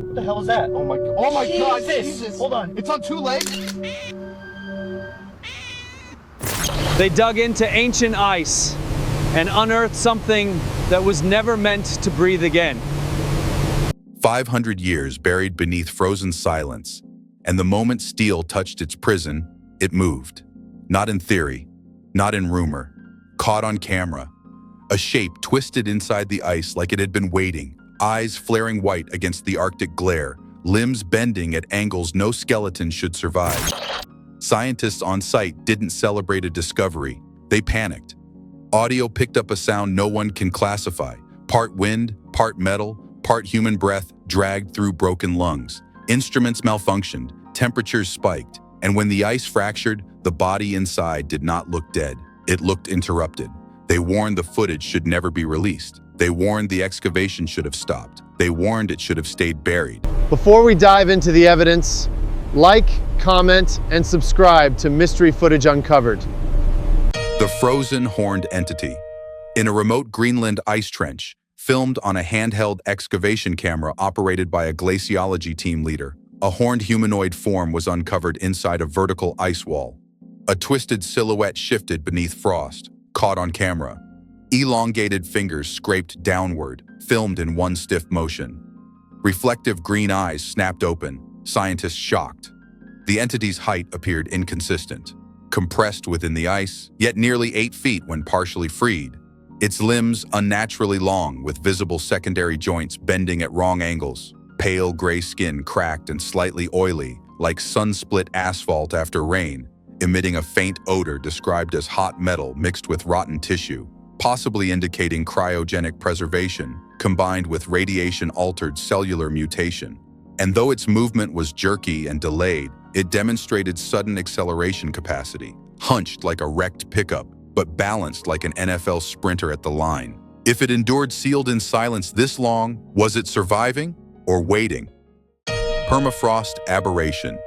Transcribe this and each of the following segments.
What the hell is that? Oh my God, Jesus! Jesus. Hold on. It's on two legs? They dug into ancient ice and unearthed something that was never meant to breathe again. 500 years buried beneath frozen silence, and the moment steel touched its prison, it moved. Not in theory, not in rumor, caught on camera. A shape twisted inside the ice like it had been waiting, eyes flaring white against the Arctic glare, limbs bending at angles no skeleton should survive. Scientists on site didn't celebrate a discovery, they panicked. Audio picked up a sound no one can classify, part wind, part metal, part human breath dragged through broken lungs. Instruments malfunctioned, temperatures spiked, and when the ice fractured, the body inside did not look dead. It looked interrupted. They warned the footage should never be released. They warned the excavation should have stopped. They warned it should have stayed buried. Before we dive into the evidence, like, comment, and subscribe to Mystery Footage Uncovered. The frozen horned entity. In a remote Greenland ice trench, filmed on a handheld excavation camera operated by a glaciology team leader, a horned humanoid form was uncovered inside a vertical ice wall. A twisted silhouette shifted beneath frost, caught on camera. Elongated fingers scraped downward, filmed in one stiff motion. Reflective green eyes snapped open, scientists shocked. The entity's height appeared inconsistent, compressed within the ice, yet nearly 8 feet when partially freed. Its limbs unnaturally long, with visible secondary joints bending at wrong angles. Pale gray skin cracked and slightly oily, like sun-split asphalt after rain, emitting a faint odor described as hot metal mixed with rotten tissue, possibly indicating cryogenic preservation, combined with radiation-altered cellular mutation. And though its movement was jerky and delayed, it demonstrated sudden acceleration capacity, hunched like a wrecked pickup, but balanced like an NFL sprinter at the line. If it endured sealed in silence this long, was it surviving or waiting? Permafrost aberration.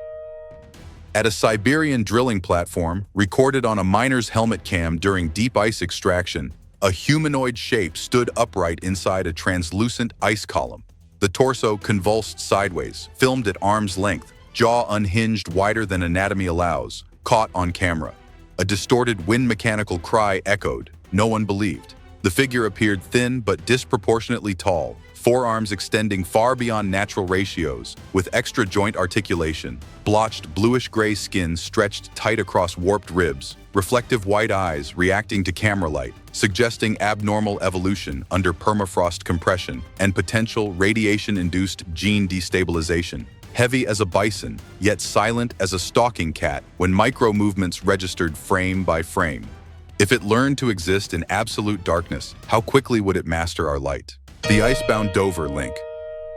At a Siberian drilling platform, recorded on a miner's helmet cam during deep ice extraction, a humanoid shape stood upright inside a translucent ice column. The torso convulsed sideways, filmed at arm's length, jaw unhinged wider than anatomy allows, caught on camera. A distorted wind mechanical cry echoed. No one believed. The figure appeared thin but disproportionately tall, forearms extending far beyond natural ratios, with extra joint articulation, blotched bluish-gray skin stretched tight across warped ribs, reflective white eyes reacting to camera light, suggesting abnormal evolution under permafrost compression and potential radiation-induced gene destabilization. Heavy as a bison, yet silent as a stalking cat when micro-movements registered frame by frame. If it learned to exist in absolute darkness, how quickly would it master our light? The Icebound Dover link.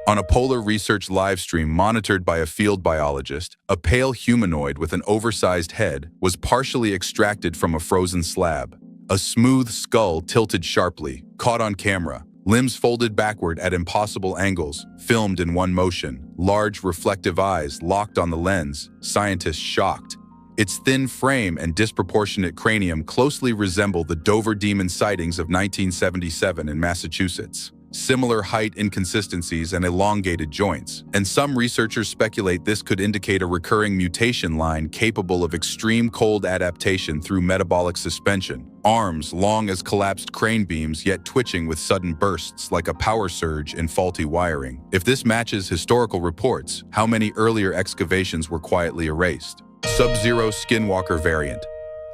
On a polar research livestream monitored by a field biologist, a pale humanoid with an oversized head was partially extracted from a frozen slab. A smooth skull tilted sharply, caught on camera, limbs folded backward at impossible angles, filmed in one motion, large reflective eyes locked on the lens, scientists shocked. Its thin frame and disproportionate cranium closely resemble the Dover Demon sightings of 1977 in Massachusetts. Similar height inconsistencies and elongated joints, and some researchers speculate this could indicate a recurring mutation line capable of extreme cold adaptation through metabolic suspension. Arms long as collapsed crane beams yet twitching with sudden bursts like a power surge in faulty wiring. If this matches historical reports, how many earlier excavations were quietly erased? Sub-Zero Skinwalker variant.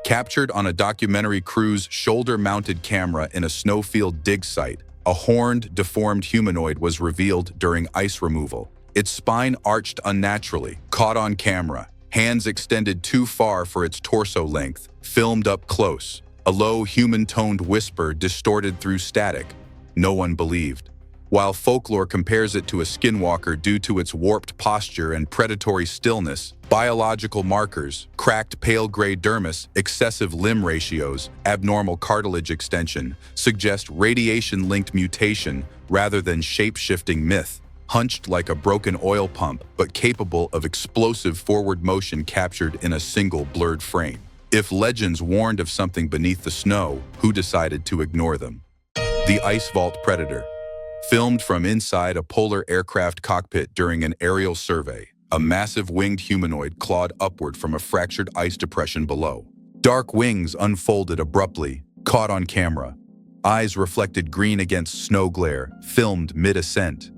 Captured on a documentary crew's shoulder-mounted camera in a snowfield dig site, a horned, deformed humanoid was revealed during ice removal. Its spine arched unnaturally, caught on camera, hands extended too far for its torso length, filmed up close. A low, human-toned whisper distorted through static. No one believed. While folklore compares it to a skinwalker due to its warped posture and predatory stillness, biological markers, cracked pale gray dermis, excessive limb ratios, abnormal cartilage extension, suggest radiation-linked mutation rather than shape-shifting myth. Hunched like a broken oil pump, but capable of explosive forward motion captured in a single blurred frame. If legends warned of something beneath the snow, who decided to ignore them? The Ice Vault Predator. filmed from inside a polar aircraft cockpit during an aerial survey. A massive winged humanoid clawed upward from a fractured ice depression below. Dark wings unfolded abruptly, caught on camera. Eyes reflected green against snow glare, filmed mid-ascent.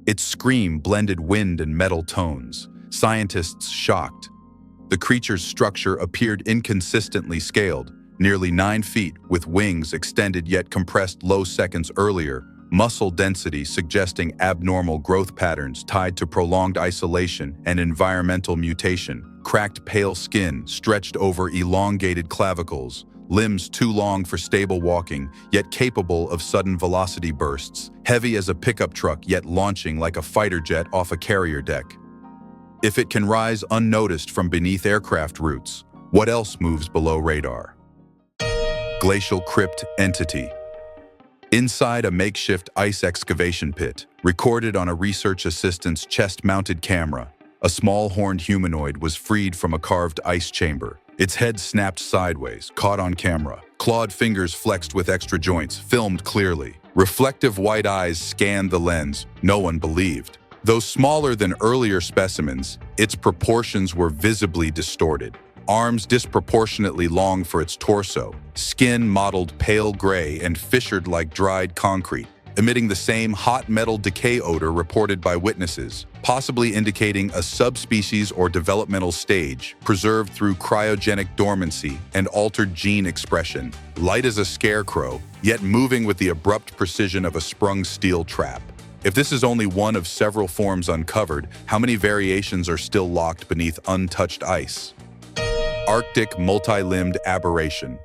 Its scream blended wind and metal tones. Scientists shocked. The creature's structure appeared inconsistently scaled, nearly 9 feet, with wings extended yet compressed low seconds earlier, muscle density suggesting abnormal growth patterns tied to prolonged isolation and environmental mutation, cracked pale skin stretched over elongated clavicles, limbs too long for stable walking, yet capable of sudden velocity bursts, heavy as a pickup truck yet launching like a fighter jet off a carrier deck. If it can rise unnoticed from beneath aircraft routes, what else moves below radar? Glacial Crypt Entity. Inside a makeshift ice excavation pit, recorded on a research assistant's chest-mounted camera, a small horned humanoid was freed from a carved ice chamber. Its head snapped sideways, caught on camera. Clawed fingers flexed with extra joints, filmed clearly. Reflective white eyes scanned the lens. No one believed. Though smaller than earlier specimens, its proportions were visibly distorted. Arms disproportionately long for its torso, skin mottled pale gray and fissured like dried concrete, emitting the same hot metal decay odor reported by witnesses, possibly indicating a subspecies or developmental stage, preserved through cryogenic dormancy and altered gene expression, light as a scarecrow, yet moving with the abrupt precision of a sprung steel trap. If this is only one of several forms uncovered, how many variations are still locked beneath untouched ice? Arctic multi-limbed aberration.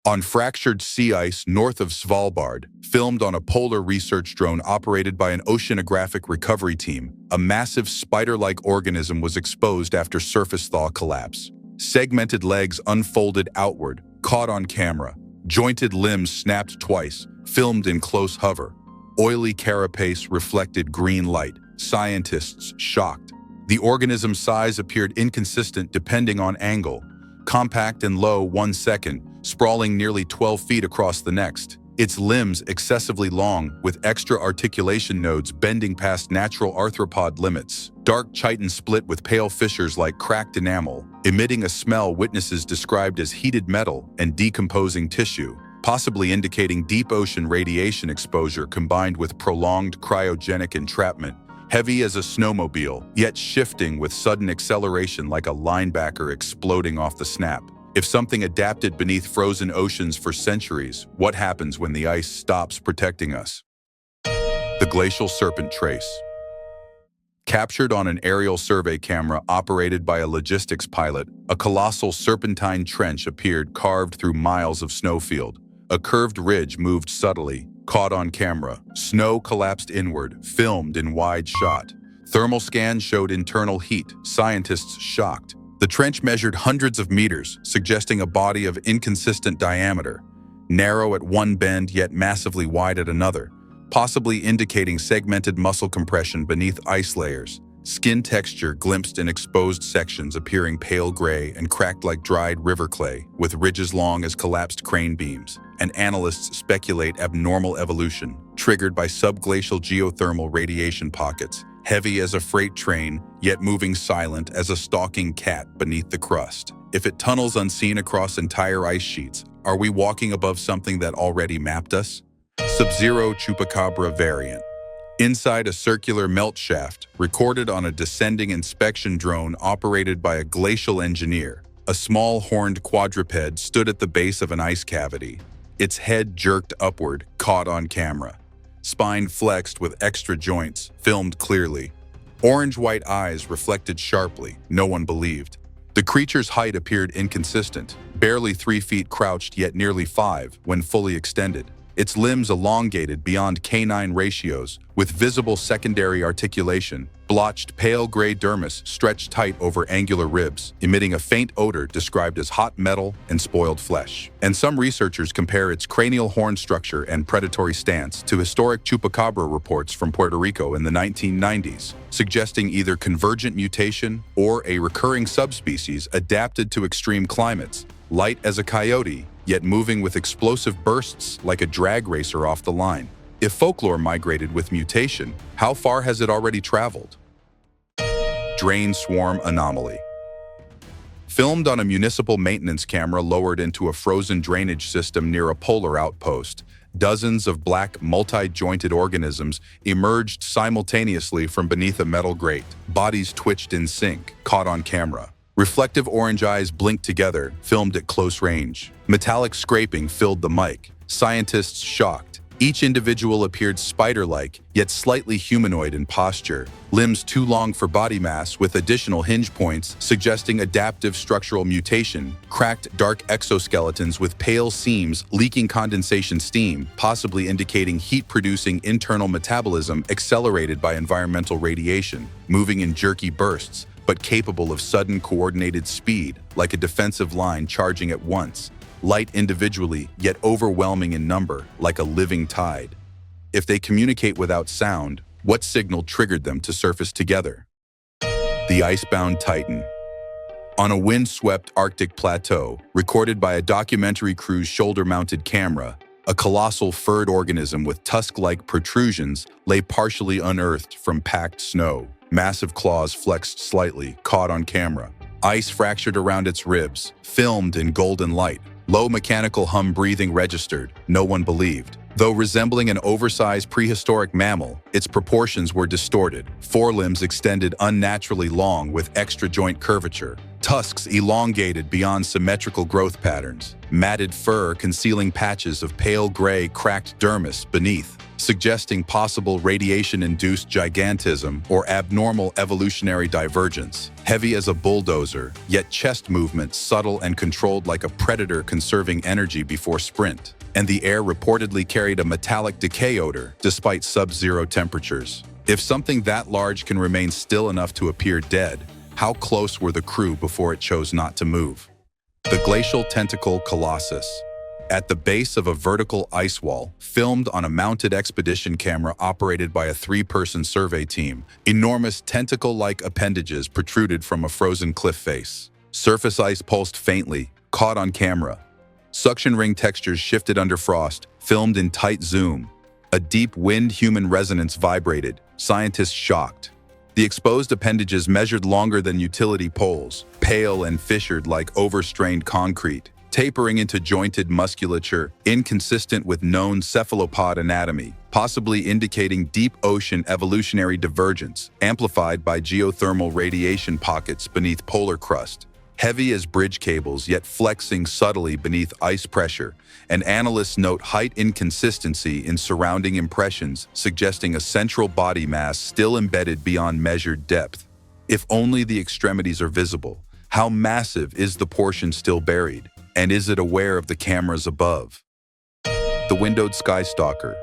On fractured sea ice north of Svalbard, filmed on a polar research drone operated by an oceanographic recovery team, a massive spider-like organism was exposed after surface thaw collapse. Segmented legs unfolded outward, caught on camera. Jointed limbs snapped twice, filmed in close hover. Oily carapace reflected green light. Scientists shocked. The organism's size appeared inconsistent depending on angle. Compact and low 1 second, sprawling nearly 12 feet across the next. Its limbs excessively long, with extra articulation nodes bending past natural arthropod limits. Dark chitin split with pale fissures like cracked enamel, emitting a smell witnesses described as heated metal and decomposing tissue, possibly indicating deep ocean radiation exposure combined with prolonged cryogenic entrapment. Heavy as a snowmobile, yet shifting with sudden acceleration like a linebacker exploding off the snap. If something adapted beneath frozen oceans for centuries, what happens when the ice stops protecting us? The glacial serpent trace. Captured on an aerial survey camera operated by a logistics pilot, a colossal serpentine trench appeared carved through miles of snowfield. A curved ridge moved subtly, caught on camera. Snow collapsed inward, filmed in wide shot. Thermal scans showed internal heat, scientists shocked. The trench measured hundreds of meters, suggesting a body of inconsistent diameter, narrow at one bend yet massively wide at another, possibly indicating segmented muscle compression beneath ice layers. Skin texture glimpsed in exposed sections appearing pale gray and cracked like dried river clay, with ridges long as collapsed crane beams. And analysts speculate abnormal evolution, triggered by subglacial geothermal radiation pockets, heavy as a freight train, yet moving silent as a stalking cat beneath the crust. If it tunnels unseen across entire ice sheets, are we walking above something that already mapped us? Sub-Zero Chupacabra variant. Inside a circular melt shaft, recorded on a descending inspection drone operated by a glacial engineer, a small horned quadruped stood at the base of an ice cavity. Its head jerked upward, caught on camera. Spine flexed with extra joints, filmed clearly. Orange-white eyes reflected sharply, no one believed. The creature's height appeared inconsistent, barely 3 feet crouched yet nearly 5 when fully extended. Its limbs elongated beyond canine ratios, with visible secondary articulation. Blotched pale gray dermis stretched tight over angular ribs, emitting a faint odor described as hot metal and spoiled flesh. And some researchers compare its cranial horn structure and predatory stance to historic chupacabra reports from Puerto Rico in the 1990s, suggesting either convergent mutation or a recurring subspecies adapted to extreme climates. Light as a coyote, yet moving with explosive bursts like a drag racer off the line. If folklore migrated with mutation, how far has it already traveled? Drain swarm anomaly. Filmed on a municipal maintenance camera lowered into a frozen drainage system near a polar outpost, dozens of black, multi-jointed organisms emerged simultaneously from beneath a metal grate. Bodies twitched in sync, caught on camera. Reflective orange eyes blinked together, filmed at close range. Metallic scraping filled the mic. Scientists shocked. Each individual appeared spider-like, yet slightly humanoid in posture. Limbs too long for body mass, with additional hinge points suggesting adaptive structural mutation. Cracked dark exoskeletons with pale seams leaking condensation steam, possibly indicating heat-producing internal metabolism accelerated by environmental radiation. Moving in jerky bursts, but capable of sudden coordinated speed, like a defensive line charging at once. Light individually, yet overwhelming in number, like a living tide. If they communicate without sound, what signal triggered them to surface together? The Icebound Titan. On a wind-swept Arctic plateau, recorded by a documentary crew's shoulder-mounted camera, a colossal furred organism with tusk-like protrusions lay partially unearthed from packed snow. Massive claws flexed slightly, caught on camera. Ice fractured around its ribs, filmed in golden light. Low mechanical hum breathing registered, no one believed. Though resembling an oversized prehistoric mammal, its proportions were distorted. Forelimbs extended unnaturally long with extra joint curvature. Tusks elongated beyond symmetrical growth patterns. Matted fur concealing patches of pale gray cracked dermis beneath, suggesting possible radiation-induced gigantism or abnormal evolutionary divergence. Heavy as a bulldozer, yet chest movement subtle and controlled like a predator conserving energy before sprint. And the air reportedly carried a metallic decay odor despite sub-zero temperatures. If something that large can remain still enough to appear dead, how close were the crew before it chose not to move? The Glacial Tentacle Colossus. At the base of a vertical ice wall, filmed on a mounted expedition camera operated by a 3-person survey team, enormous tentacle-like appendages protruded from a frozen cliff face. Surface ice pulsed faintly, caught on camera. Suction ring textures shifted under frost, filmed in tight zoom. A deep wind-human resonance vibrated, scientists shocked. The exposed appendages measured longer than utility poles, pale and fissured like overstrained concrete, tapering into jointed musculature, inconsistent with known cephalopod anatomy, possibly indicating deep ocean evolutionary divergence, amplified by geothermal radiation pockets beneath polar crust. Heavy as bridge cables, yet flexing subtly beneath ice pressure, and analysts note height inconsistency in surrounding impressions, suggesting a central body mass still embedded beyond measured depth. If only the extremities are visible, how massive is the portion still buried? And is it aware of the cameras above? The Windowed Skystalker.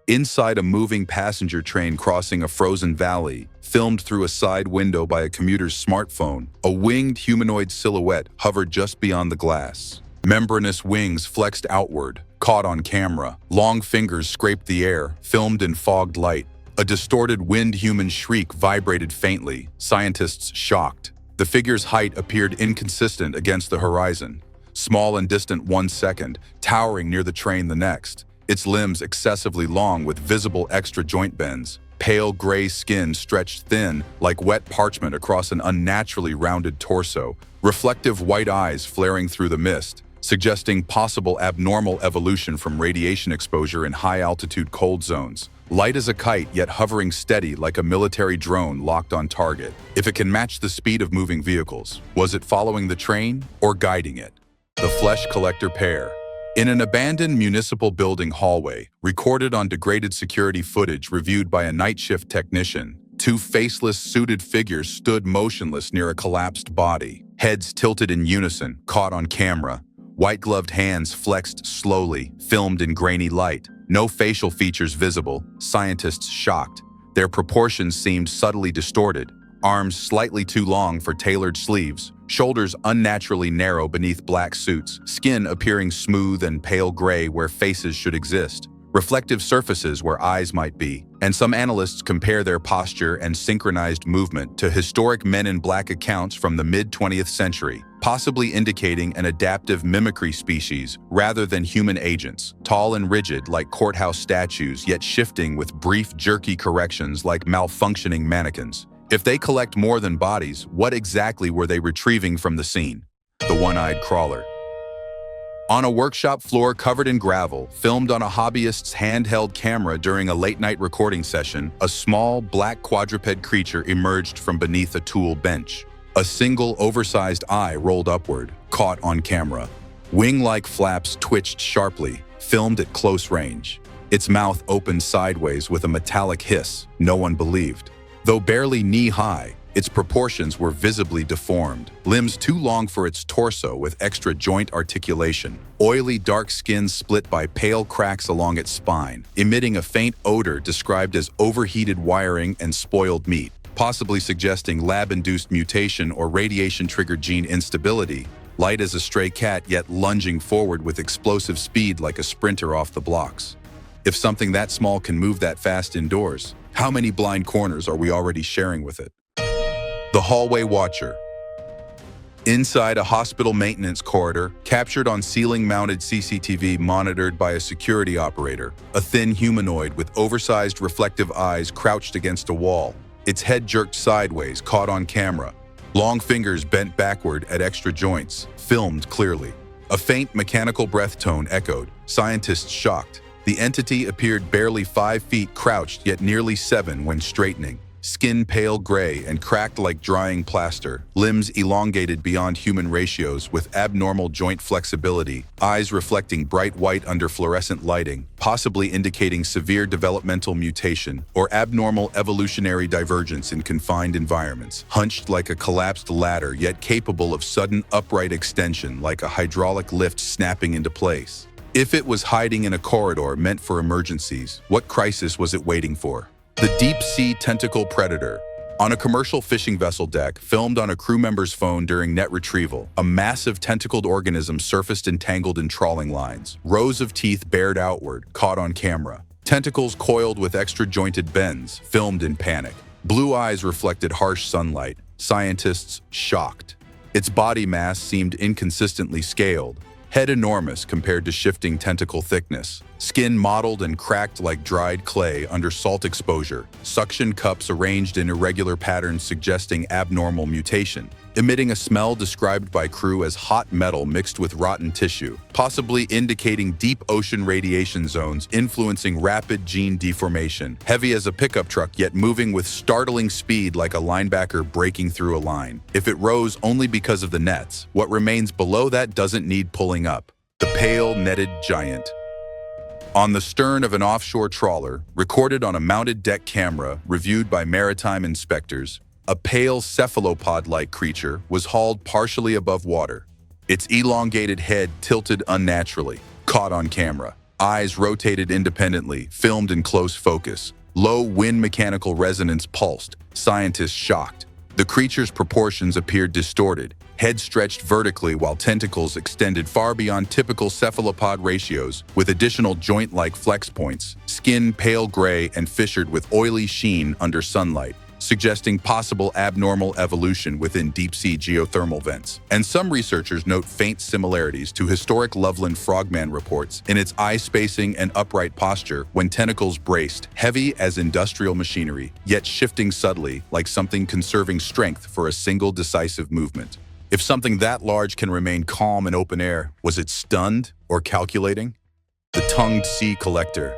Inside a moving passenger train crossing a frozen valley, filmed through a side window by a commuter's smartphone, a winged humanoid silhouette hovered just beyond the glass. Membranous wings flexed outward, caught on camera. Long fingers scraped the air, filmed in fogged light. A distorted wind-human shriek vibrated faintly, scientists shocked. The figure's height appeared inconsistent against the horizon. Small and distant 1 second, towering near the train the next. Its limbs excessively long with visible extra joint bends. Pale gray skin stretched thin like wet parchment across an unnaturally rounded torso. Reflective white eyes flaring through the mist, suggesting possible abnormal evolution from radiation exposure in high-altitude cold zones. Light as a kite, yet hovering steady like a military drone locked on target. If it can match the speed of moving vehicles, was it following the train or guiding it? The Flesh Collector Pair. In an abandoned municipal building hallway, recorded on degraded security footage reviewed by a night shift technician, 2 faceless, suited figures stood motionless near a collapsed body. Heads tilted in unison, caught on camera. White-gloved hands flexed slowly, filmed in grainy light. No facial features visible, scientists shocked. Their proportions seemed subtly distorted. Arms slightly too long for tailored sleeves, shoulders unnaturally narrow beneath black suits, skin appearing smooth and pale gray where faces should exist. reflective surfaces where eyes might be, and some analysts compare their posture and synchronized movement to historic Men in Black accounts from the mid-20th century, possibly indicating an adaptive mimicry species rather than human agents, tall and rigid like courthouse statues, yet shifting with brief, jerky corrections like malfunctioning mannequins. If they collect more than bodies, what exactly were they retrieving from the scene? The one-eyed crawler. On a workshop floor covered in gravel, filmed on a hobbyist's handheld camera during a late-night recording session, a small, black quadruped creature emerged from beneath a tool bench. A single, oversized eye rolled upward, caught on camera. Wing-like flaps twitched sharply, filmed at close range. Its mouth opened sideways with a metallic hiss no one believed. Though barely knee-high, its proportions were visibly deformed, limbs too long for its torso with extra joint articulation, oily dark skin split by pale cracks along its spine, emitting a faint odor described as overheated wiring and spoiled meat, possibly suggesting lab-induced mutation or radiation-triggered gene instability, light as a stray cat yet lunging forward with explosive speed like a sprinter off the blocks. If something that small can move that fast indoors, how many blind corners are we already sharing with it? The hallway watcher. Inside a hospital maintenance corridor, captured on ceiling-mounted CCTV monitored by a security operator, a thin humanoid with oversized reflective eyes crouched against a wall, its head jerked sideways, caught on camera. Long fingers bent backward at extra joints, filmed clearly. A faint mechanical breath tone echoed, scientists shocked. The entity appeared barely 5 feet crouched yet nearly 7 when straightening. Skin pale gray and cracked like drying plaster, limbs elongated beyond human ratios with abnormal joint flexibility, eyes reflecting bright white under fluorescent lighting, possibly indicating severe developmental mutation or abnormal evolutionary divergence in confined environments, hunched like a collapsed ladder yet capable of sudden upright extension like a hydraulic lift snapping into place. If it was hiding in a corridor meant for emergencies, what crisis was it waiting for? The deep-sea tentacle predator. On a commercial fishing vessel deck, filmed on a crew member's phone during net retrieval, a massive tentacled organism surfaced entangled in trawling lines. Rows of teeth bared outward, caught on camera. Tentacles coiled with extra-jointed bends, filmed in panic. Blue eyes reflected harsh sunlight. Scientists shocked. Its body mass seemed inconsistently scaled. Head enormous compared to shifting tentacle thickness. Skin mottled and cracked like dried clay under salt exposure. Suction cups arranged in irregular patterns suggesting abnormal mutation. Emitting a smell described by crew as hot metal mixed with rotten tissue, possibly indicating deep ocean radiation zones influencing rapid gene deformation. Heavy as a pickup truck yet moving with startling speed like a linebacker breaking through a line. If it rose only because of the nets, what remains below that doesn't need pulling up. The pale netted giant. On the stern of an offshore trawler, recorded on a mounted deck camera, reviewed by maritime inspectors, a pale cephalopod-like creature was hauled partially above water. Its elongated head tilted unnaturally, caught on camera. Eyes rotated independently, filmed in close focus. Low wind mechanical resonance pulsed, scientists shocked. The creature's proportions appeared distorted, head stretched vertically while tentacles extended far beyond typical cephalopod ratios, with additional joint-like flex points, skin pale gray and fissured with oily sheen under sunlight, suggesting possible abnormal evolution within deep-sea geothermal vents. And some researchers note faint similarities to historic Loveland frogman reports in its eye spacing and upright posture when tentacles braced, heavy as industrial machinery, yet shifting subtly like something conserving strength for a single decisive movement. If something that large can remain calm in open air, was it stunned or calculating? The tongued sea collector.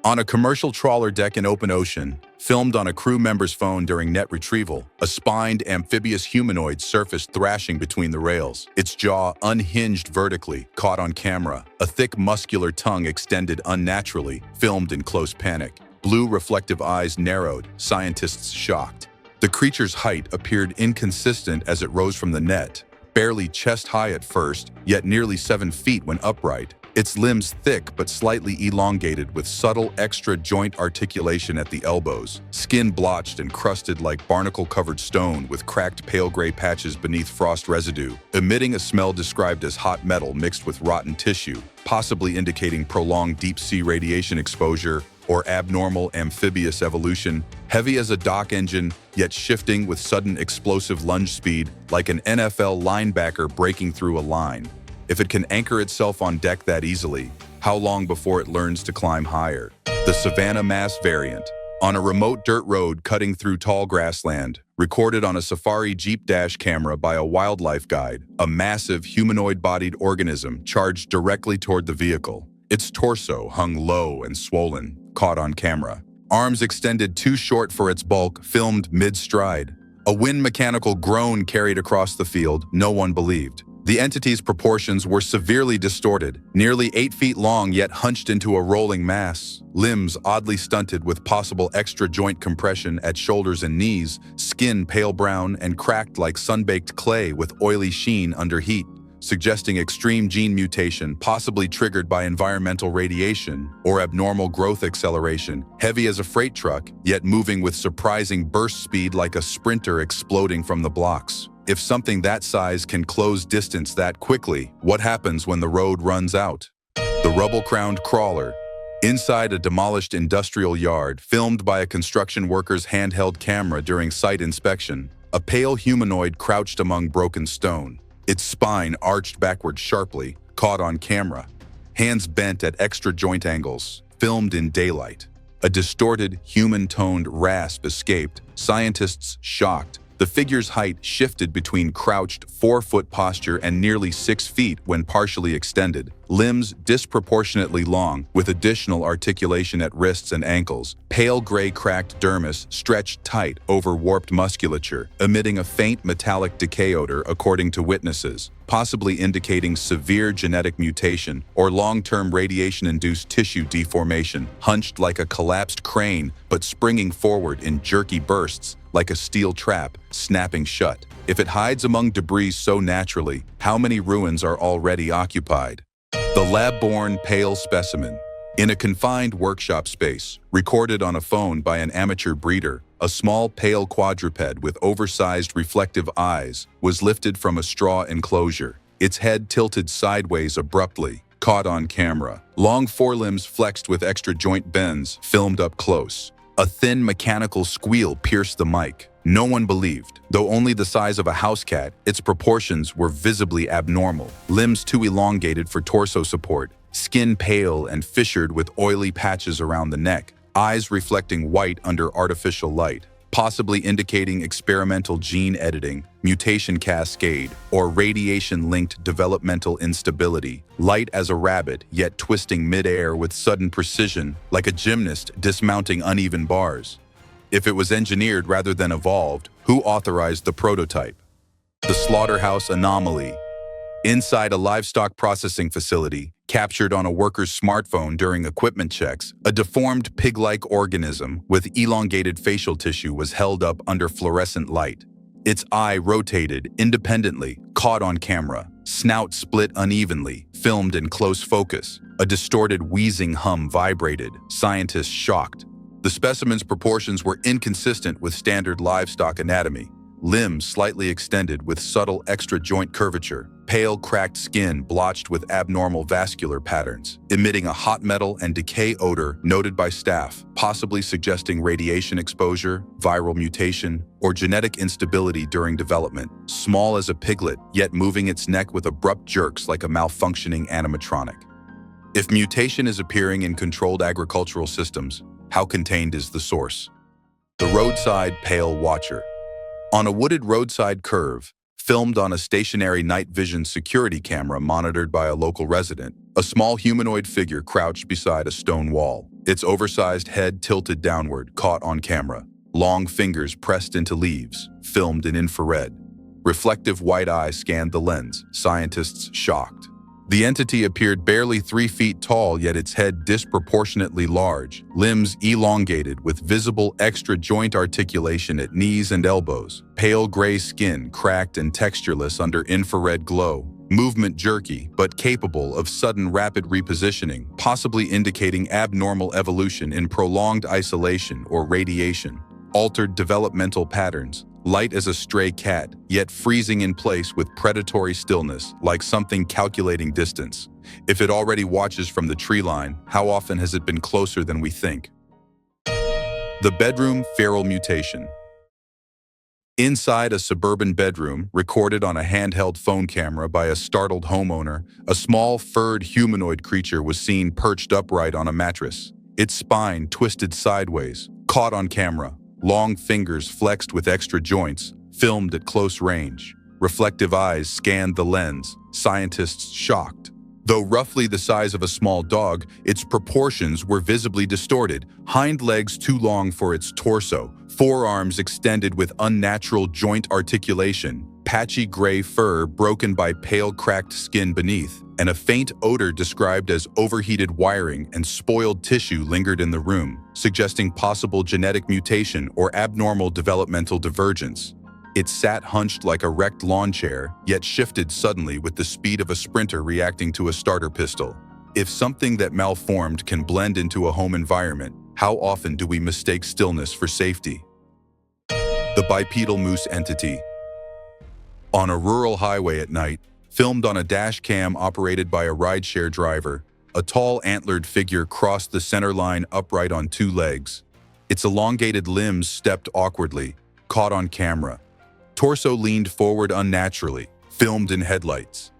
On a commercial trawler deck in open ocean, filmed on a crew member's phone during net retrieval, a spined amphibious humanoid surfaced thrashing between the rails, its jaw unhinged vertically, caught on camera, a thick muscular tongue extended unnaturally, filmed in close panic. Blue reflective eyes narrowed, scientists shocked. The creature's height appeared inconsistent as it rose from the net, barely chest-high at first, yet nearly 7 feet when upright. Its limbs thick but slightly elongated with subtle extra joint articulation at the elbows, skin blotched and crusted like barnacle-covered stone with cracked pale gray patches beneath frost residue, emitting a smell described as hot metal mixed with rotten tissue, possibly indicating prolonged deep-sea radiation exposure or abnormal amphibious evolution, heavy as a dock engine, yet shifting with sudden explosive lunge speed like an NFL linebacker breaking through a line. If it can anchor itself on deck that easily, how long before it learns to climb higher? The Savannah Mass variant. On a remote dirt road cutting through tall grassland, recorded on a safari Jeep dash camera by a wildlife guide, a massive humanoid-bodied organism charged directly toward the vehicle. Its torso hung low and swollen, caught on camera. Arms extended too short for its bulk, filmed mid-stride. A wind mechanical groan carried across the field, no one believed. The entity's proportions were severely distorted, nearly 8 feet long yet hunched into a rolling mass, limbs oddly stunted with possible extra joint compression at shoulders and knees, skin pale brown and cracked like sun-baked clay with oily sheen under heat, suggesting extreme gene mutation possibly triggered by environmental radiation or abnormal growth acceleration, heavy as a freight truck, yet moving with surprising burst speed like a sprinter exploding from the blocks. If something that size can close distance that quickly, what happens when the road runs out? The rubble-crowned crawler. Inside a demolished industrial yard, filmed by a construction worker's handheld camera during site inspection, a pale humanoid crouched among broken stone, its spine arched backward sharply, caught on camera, hands bent at extra joint angles, filmed in daylight. A distorted, human-toned rasp escaped, scientists shocked. The figure's height shifted between crouched 4-foot posture and nearly 6 feet when partially extended, limbs disproportionately long with additional articulation at wrists and ankles, pale gray cracked dermis stretched tight over warped musculature, emitting a faint metallic decay odor according to witnesses, possibly indicating severe genetic mutation or long-term radiation-induced tissue deformation, hunched like a collapsed crane but springing forward in jerky bursts, like a steel trap, snapping shut. If it hides among debris so naturally, how many ruins are already occupied? The lab-born pale specimen. In a confined workshop space, recorded on a phone by an amateur breeder, a small pale quadruped with oversized reflective eyes was lifted from a straw enclosure, its head tilted sideways abruptly, caught on camera. Long forelimbs flexed with extra joint bends, filmed up close. A thin mechanical squeal pierced the mic. No one believed. Though only the size of a house cat, its proportions were visibly abnormal. Limbs too elongated for torso support, skin pale and fissured with oily patches around the neck, eyes reflecting white under artificial light, possibly indicating experimental gene editing, mutation cascade, or radiation-linked developmental instability, light as a rabbit yet twisting mid-air with sudden precision like a gymnast dismounting uneven bars. If it was engineered rather than evolved, who authorized the prototype? The slaughterhouse anomaly. Inside a livestock processing facility, captured on a worker's smartphone during equipment checks, a deformed pig-like organism with elongated facial tissue was held up under fluorescent light. Its eye rotated independently, caught on camera, snout split unevenly, filmed in close focus. A distorted wheezing hum vibrated, scientists shocked. The specimen's proportions were inconsistent with standard livestock anatomy. Limbs slightly extended with subtle extra joint curvature, pale cracked skin blotched with abnormal vascular patterns, emitting a hot metal and decay odor noted by staff, possibly suggesting radiation exposure, viral mutation, or genetic instability during development. Small as a piglet, yet moving its neck with abrupt jerks like a malfunctioning animatronic. If mutation is appearing in controlled agricultural systems, how contained is the source? The roadside pale watcher. On a wooded roadside curve, filmed on a stationary night vision security camera monitored by a local resident, a small humanoid figure crouched beside a stone wall, its oversized head tilted downward, caught on camera, long fingers pressed into leaves, filmed in infrared. Reflective white eyes scanned the lens, scientists shocked. The entity appeared barely 3 feet tall, yet its head disproportionately large, limbs elongated with visible extra joint articulation at knees and elbows, pale gray skin cracked and textureless under infrared glow, movement jerky but capable of sudden rapid repositioning, possibly indicating abnormal evolution in prolonged isolation or radiation, altered developmental patterns, light as a stray cat, yet freezing in place with predatory stillness, like something calculating distance. If it already watches from the tree line, how often has it been closer than we think? The bedroom feral mutation. Inside a suburban bedroom, recorded on a handheld phone camera by a startled homeowner, a small, furred humanoid creature was seen perched upright on a mattress, its spine twisted sideways, caught on camera, long fingers flexed with extra joints, filmed at close range. Reflective eyes scanned the lens, scientists shocked. Though roughly the size of a small dog, its proportions were visibly distorted, hind legs too long for its torso, forearms extended with unnatural joint articulation, patchy gray fur broken by pale cracked skin beneath, and a faint odor described as overheated wiring and spoiled tissue lingered in the room, suggesting possible genetic mutation or abnormal developmental divergence. It sat hunched like a wrecked lawn chair, yet shifted suddenly with the speed of a sprinter reacting to a starter pistol. If something that malformed can blend into a home environment, how often do we mistake stillness for safety? The bipedal moose entity. On a rural highway at night, filmed on a dash cam operated by a rideshare driver, a tall antlered figure crossed the center line upright on two legs. Its elongated limbs stepped awkwardly, caught on camera. Torso leaned forward unnaturally, filmed in headlights.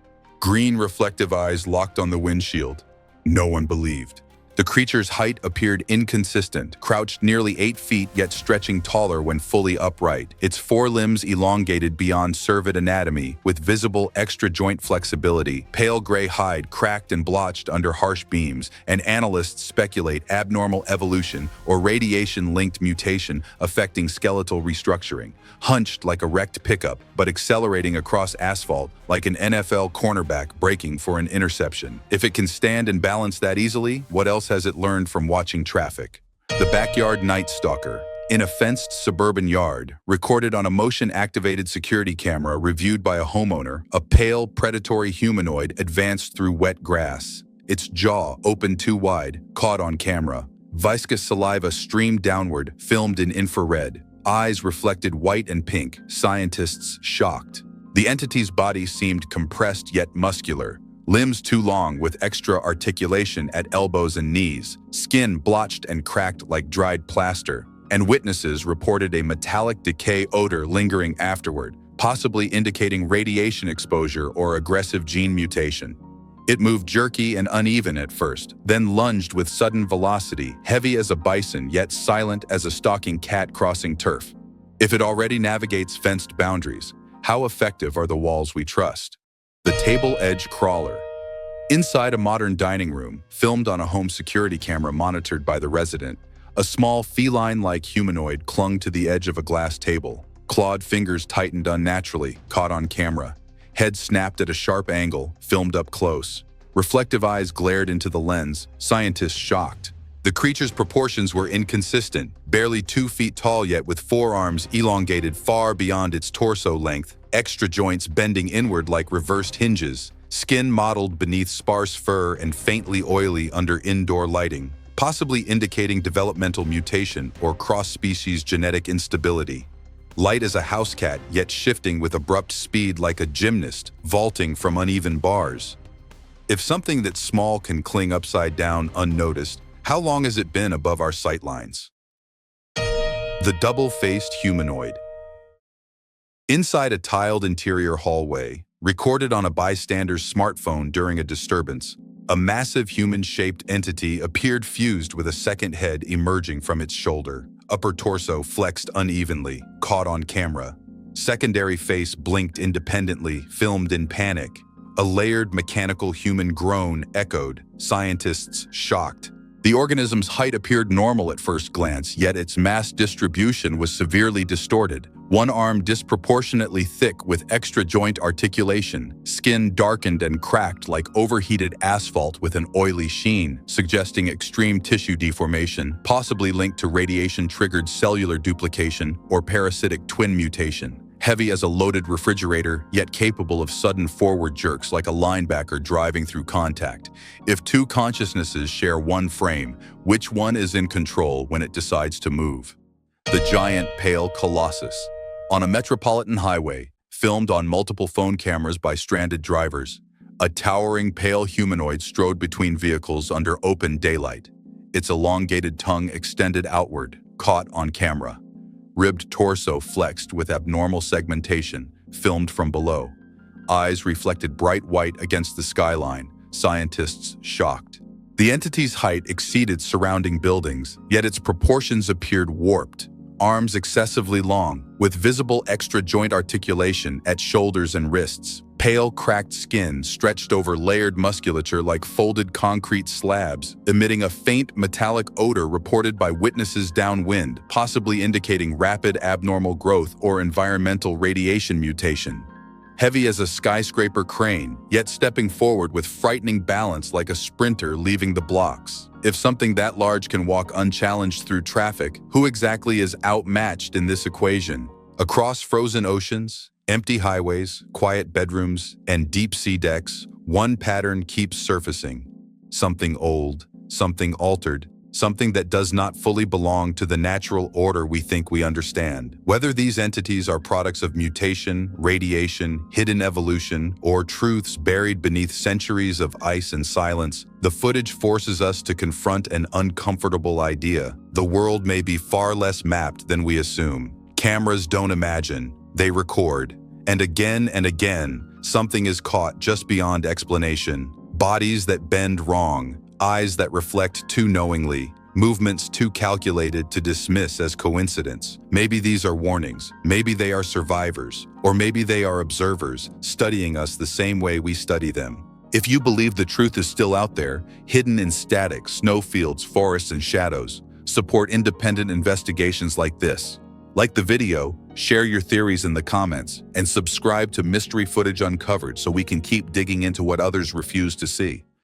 Green reflective eyes locked on the windshield. No one believed. The creature's height appeared inconsistent, crouched nearly 8 feet yet stretching taller when fully upright, its forelimbs elongated beyond cervid anatomy with visible extra joint flexibility, pale gray hide cracked and blotched under harsh beams, and analysts speculate abnormal evolution or radiation-linked mutation affecting skeletal restructuring. Hunched like a wrecked pickup, but accelerating across asphalt like an NFL cornerback breaking for an interception. If it can stand and balance that easily, what else has it learned from watching traffic? The backyard night stalker. In a fenced suburban yard, recorded on a motion-activated security camera reviewed by a homeowner, a pale, predatory humanoid advanced through wet grass. Its jaw, opened too wide, caught on camera. Viscous saliva streamed downward, filmed in infrared. Eyes reflected white and pink, scientists shocked. The entity's body seemed compressed yet muscular. Limbs too long with extra articulation at elbows and knees, skin blotched and cracked like dried plaster, and witnesses reported a metallic decay odor lingering afterward, possibly indicating radiation exposure or aggressive gene mutation. It moved jerky and uneven at first, then lunged with sudden velocity, heavy as a bison yet silent as a stalking cat crossing turf. If it already navigates fenced boundaries, how effective are the walls we trust? The table edge crawler. Inside a modern dining room, filmed on a home security camera monitored by the resident, a small feline-like humanoid clung to the edge of a glass table. Clawed fingers tightened unnaturally, caught on camera. Head snapped at a sharp angle, filmed up close. Reflective eyes glared into the lens, scientists shocked. The creature's proportions were inconsistent, barely 2 feet tall yet with forearms elongated far beyond its torso length, extra joints bending inward like reversed hinges, skin mottled beneath sparse fur and faintly oily under indoor lighting, possibly indicating developmental mutation or cross-species genetic instability. Light as a house cat, yet shifting with abrupt speed like a gymnast, vaulting from uneven bars. If something that's small can cling upside down unnoticed, how long has it been above our sightlines? The double-faced humanoid. Inside a tiled interior hallway, recorded on a bystander's smartphone during a disturbance, a massive human-shaped entity appeared fused with a second head emerging from its shoulder. Upper torso flexed unevenly, caught on camera. Secondary face blinked independently, filmed in panic. A layered mechanical human groan echoed, scientists shocked. The organism's height appeared normal at first glance, yet its mass distribution was severely distorted. One arm disproportionately thick with extra joint articulation, skin darkened and cracked like overheated asphalt with an oily sheen, suggesting extreme tissue deformation, possibly linked to radiation-triggered cellular duplication or parasitic twin mutation. Heavy as a loaded refrigerator, yet capable of sudden forward jerks like a linebacker driving through contact. If two consciousnesses share one frame, which one is in control when it decides to move? The giant pale colossus. On a metropolitan highway, filmed on multiple phone cameras by stranded drivers, a towering pale humanoid strode between vehicles under open daylight, its elongated tongue extended outward, caught on camera. Ribbed torso flexed with abnormal segmentation, filmed from below. Eyes reflected bright white against the skyline, scientists shocked. The entity's height exceeded surrounding buildings, yet its proportions appeared warped. Arms excessively long, with visible extra joint articulation at shoulders and wrists. Pale, cracked skin stretched over layered musculature like folded concrete slabs, emitting a faint metallic odor reported by witnesses downwind, possibly indicating rapid abnormal growth or environmental radiation mutation. Heavy as a skyscraper crane, yet stepping forward with frightening balance like a sprinter leaving the blocks. If something that large can walk unchallenged through traffic, who exactly is outmatched in this equation? Across frozen oceans, empty highways, quiet bedrooms, and deep-sea decks, one pattern keeps surfacing. Something old, something altered, something that does not fully belong to the natural order we think we understand. Whether these entities are products of mutation, radiation, hidden evolution, or truths buried beneath centuries of ice and silence, the footage forces us to confront an uncomfortable idea. The world may be far less mapped than we assume. Cameras don't imagine, they record. And again, something is caught just beyond explanation. Bodies that bend wrong, eyes that reflect too knowingly, movements too calculated to dismiss as coincidence. Maybe these are warnings, maybe they are survivors, or maybe they are observers studying us the same way we study them. If you believe the truth is still out there, hidden in static, snowfields, forests, and shadows, support independent investigations like this. Like the video, share your theories in the comments, and subscribe to Mystery Footage Uncovered so we can keep digging into what others refuse to see.